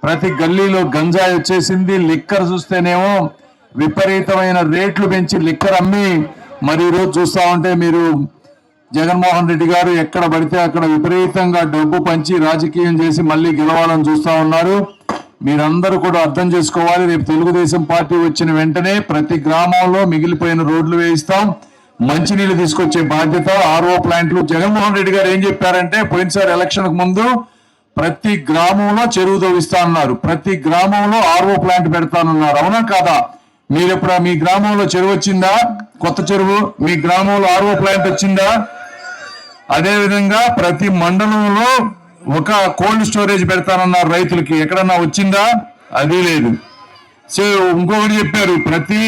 ప్రతి గల్లీలో గంజాయి వచ్చేసింది. లిక్కర్ చూస్తేనేమో విపరీతమైన రేట్లు పెంచి లిక్కర్ అమ్మి మరి ఈరోజు చూస్తా ఉంటే మీరు జగన్మోహన్ రెడ్డి గారు ఎక్కడ పడితే అక్కడ విపరీతంగా డబ్బు పంచి రాజకీయం చేసి మళ్ళీ గెలవాలని చూస్తా ఉన్నారు. మీరందరూ కూడా అర్థం చేసుకోవాలి. రేపు తెలుగుదేశం పార్టీ వచ్చిన వెంటనే ప్రతి గ్రామంలో మిగిలిపోయిన రోడ్లు వేయిస్తాం, మంచినీళ్ళు తీసుకొచ్చే బాధ్యత, ఆర్ఓ ప్లాంట్లు. జగన్మోహన్ రెడ్డి గారు ఏం చెప్పారంటే పోయినసారి ఎలక్షన్ కు ముందు ప్రతి గ్రామంలో చెరువు తవ్విస్తా అన్నారు, ప్రతి గ్రామంలో ఆర్ఓ ప్లాంట్ పెడతానన్నారు. అవునా కాదా? మీరు ఎప్పుడు మీ గ్రామంలో చెరువు వచ్చిందా? కొత్త చెరువు మీ గ్రామంలో ఆర్ఓ ప్లాంట్ వచ్చిందా? అదేవిధంగా ప్రతి మండలంలో ఒక కోల్డ్ స్టోరేజ్ పెడతానన్నారు రైతులకి. ఎక్కడన్నా వచ్చిందా? అది లేదు. సో ఇంకొకటి చెప్పారు, ప్రతి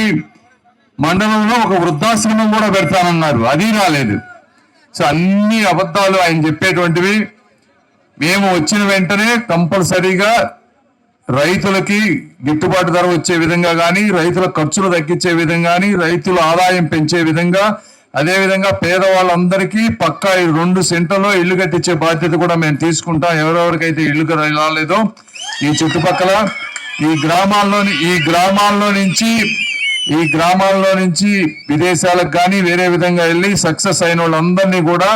మండలంలో ఒక వృద్ధాశ్రమం కూడా పెడతానన్నారు, అది రాలేదు. సో అన్ని అబద్ధాలు ఆయన చెప్పేటువంటివి. మేము వచ్చిన వెంటనే కంపల్సరీగా రైతులకి గిట్టుబాటు ధర వచ్చే విధంగా కానీ, రైతుల ఖర్చులు తగ్గించే విధంగా కానీ, రైతుల ఆదాయం పెంచే విధంగా, అదేవిధంగా పేదవాళ్ళందరికీ పక్కా 2 సెంట్లలో ఇల్లు కట్టించే బాధ్యత కూడా మేము తీసుకుంటాం. ఎవరెవరికైతే ఇల్లు రాలేదో ఈ చుట్టుపక్కల ఈ గ్రామాల్లో నుంచి విదేశాలకు కానీ వేరే విధంగా వెళ్ళి సక్సెస్ అయిన వాళ్ళందరినీ కూడా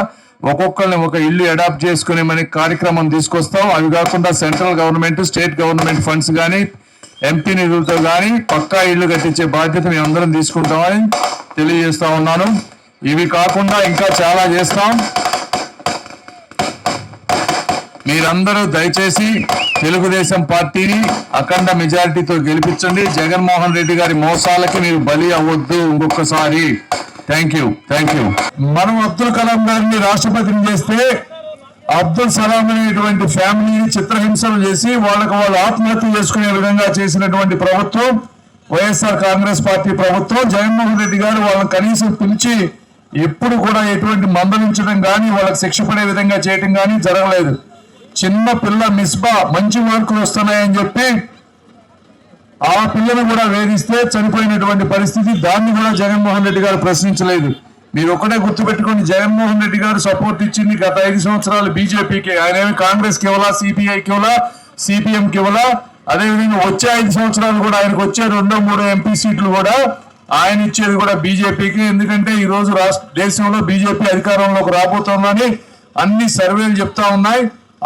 ఒక్కొక్కరిని ఒక ఇల్లు అడాప్ట్ చేసుకునే మనకి కార్యక్రమం తీసుకొస్తాం. అవి కాకుండా central government, state government funds కానీ, ఎంపీ నిధులతో కానీ పక్కా ఇల్లు కట్టించే బాధ్యత మేము అందరం తీసుకుంటామని తెలియజేస్తా ఉన్నాను. ఇవి కాకుండా ఇంకా చాలా చేస్తాం. మీరందరూ దయచేసి తెలుగుదేశం పార్టీని అఖండ మెజారిటీతో గెలిపించండి. జగన్మోహన్ రెడ్డి గారి మోసాలకి మీరు బలి అవ్వద్దు ఇంకొకసారి. Thank you. మనం అబ్దుల్ కలాం గారిని రాష్ట్రపతిని చేస్తే అబ్దుల్ సలాం అనేటువంటి ఫ్యామిలీని చిత్రహింసలు చేసి వాళ్ళకు వాళ్ళు ఆత్మహత్య చేసుకునే విధంగా చేసినటువంటి ప్రభుత్వం వైఎస్ఆర్ కాంగ్రెస్ పార్టీ ప్రభుత్వం. జగన్మోహన్ రెడ్డి గారు వాళ్ళని కనీసం పిలిచి ఎప్పుడు కూడా ఎటువంటి మందలించడం కానీ, వాళ్ళకి శిక్ష పడే విధంగా చేయటం కానీ జరగలేదు. చిన్న పిల్ల మిస్బా మంచి మార్కులు వస్తున్నాయని చెప్పి ఆ పిల్లను కూడా వేధిస్తే చనిపోయినటువంటి పరిస్థితి. దాన్ని కూడా జగన్మోహన్ రెడ్డి గారు ప్రశ్నించలేదు. మీరు ఒకటే గుర్తుపెట్టుకోండి, జగన్మోహన్ రెడ్డి గారు సపోర్ట్ ఇచ్చింది గత 5 సంవత్సరాలు బీజేపీకి. ఆయన ఏమి కాంగ్రెస్ కి ఇవ్వాలా, సిపిఐకి ఇవ్వాలా, సిపిఎంకి ఇవ్వాలా. అదేవిధంగా వచ్చే 5 సంవత్సరాలు కూడా ఆయనకు వచ్చే 2-3 ఎంపీ సీట్లు కూడా ఆయన ఇచ్చేది కూడా బీజేపీకి. ఎందుకంటే ఈ రోజు దేశంలో బీజేపీ అధికారంలోకి రాబోతోందని అన్ని సర్వేలు చెప్తా ఉన్నాయి.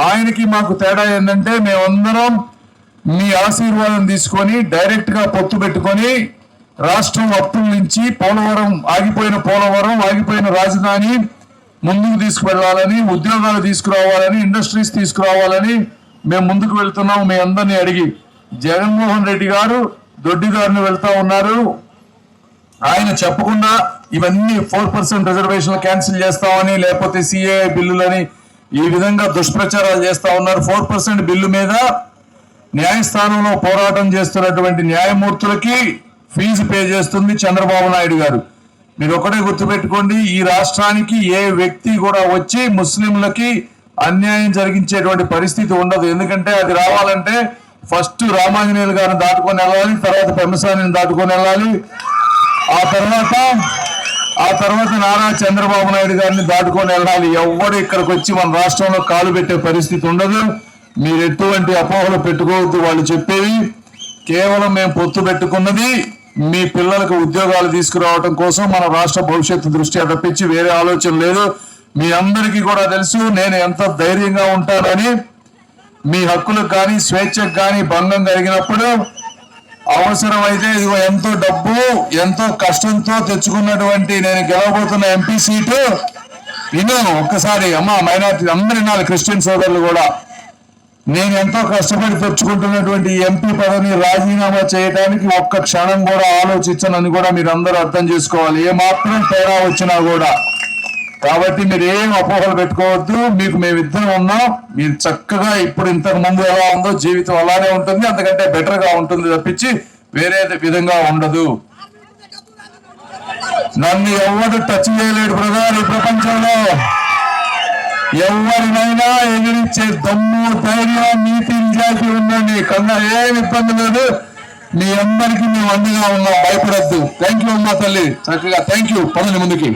ఆయనకి మాకు తేడా ఏంటంటే మేమందరం మీ ఆశీర్వాదం తీసుకొని డైరెక్ట్ గా పొత్తు పెట్టుకొని రాష్ట్రం అప్పుల నుంచి ఆగిపోయిన రాజధాని ముందుకు తీసుకువెళ్ళాలని, ఉద్యోగాలు తీసుకురావాలని, ఇండస్ట్రీస్ తీసుకురావాలని మేము ముందుకు వెళ్తున్నాం. మీ అందరినీ అడిగి జగన్మోహన్ రెడ్డి గారు దొడ్డిదారిని వెళ్తా ఉన్నారు. ఆయన చెప్పకుండా ఇవన్నీ 4% రిజర్వేషన్లు క్యాన్సిల్ చేస్తామని, లేకపోతే సిఏఐ బిల్లులని ఈ విధంగా దుష్ప్రచారాలు చేస్తా ఉన్నారు. 4% బిల్లు మీద న్యాయస్థానంలో పోరాటం చేస్తున్నటువంటి న్యాయమూర్తులకి ఫీజు పే చేస్తుంది చంద్రబాబు నాయుడు గారు. మీరు ఒకటే గుర్తుపెట్టుకోండి, ఈ రాష్ట్రానికి ఏ వ్యక్తి కూడా వచ్చి ముస్లింలకి అన్యాయం జరిగించేటువంటి పరిస్థితి ఉండదు. ఎందుకంటే అది రావాలంటే ఫస్ట్ రామాంజనేయులు గారిని దాటుకొని వెళ్ళాలి, తర్వాత పెమ్మసానిని దాటుకొని వెళ్ళాలి, ఆ తర్వాత నారా చంద్రబాబు నాయుడు గారిని దాటుకొని వెళ్ళాలి. ఎవడు ఇక్కడికి వచ్చి మన రాష్ట్రంలో కాలు పెట్టే పరిస్థితి ఉండదు. మీరు ఎటువంటి అపోహలు పెట్టుకోవద్దు. వాళ్ళు చెప్పేవి కేవలం మేము పొత్తు పెట్టుకున్నది మీ పిల్లలకు ఉద్యోగాలు తీసుకురావడం కోసం, మన రాష్ట్ర భవిష్యత్తు దృష్ట్యా తప్పించి వేరే ఆలోచన లేదు. మీ అందరికీ కూడా తెలుసు నేను ఎంత ధైర్యంగా ఉంటానని. మీ హక్కులకు కానీ స్వేచ్ఛకు కానీ భంగం కలిగినప్పుడు అవసరమైతే ఇదిగో ఎంతో డబ్బు ఎంతో కష్టంతో తెచ్చుకున్నటువంటి నేను గెలవబోతున్న ఎంపీ సీటు విన్నాను. ఒక్కసారి అమ్మ మైనార్టీ అందరు వినాలి, క్రిస్టియన్ సోదరులు కూడా. నేను ఎంతో కష్టపడి తెచ్చుకుంటున్నటువంటి ఎంపీ పదవిని రాజీనామా చేయడానికి ఒక్క క్షణం కూడా ఆలోచించనని కూడా మీరు అందరూ అర్థం చేసుకోవాలి, ఏ మాత్రం తేడా వచ్చినా కూడా. కాబట్టి మీరు ఏం అపోహలు పెట్టుకోవద్దు. మీకు మేమిద్దరం ఉన్నాం. మీరు చక్కగా ఇప్పుడు ఇంతకు ముందు ఎలా ఉందో జీవితం అలానే ఉంటుంది, అంతకంటే బెటర్ గా ఉంటుంది తప్పించి వేరే విధంగా ఉండదు. నన్ను ఎవరు టచ్ చేయలేడు బ్రదర్. ఈ ప్రపంచంలో ఎవరినైనా ఎదిరించే దమ్ము, ధైర్యం, నీతి, నిజాయితీ ఉందండి. కన్నా ఏం ఇబ్బంది లేదు. మీ అందరికీ మేము అండగా ఉన్నాం, భయపడద్దు. థ్యాంక్ యూ అమ్మా తల్లి, చక్కగా థ్యాంక్ యూ. పదండి ముందుకి.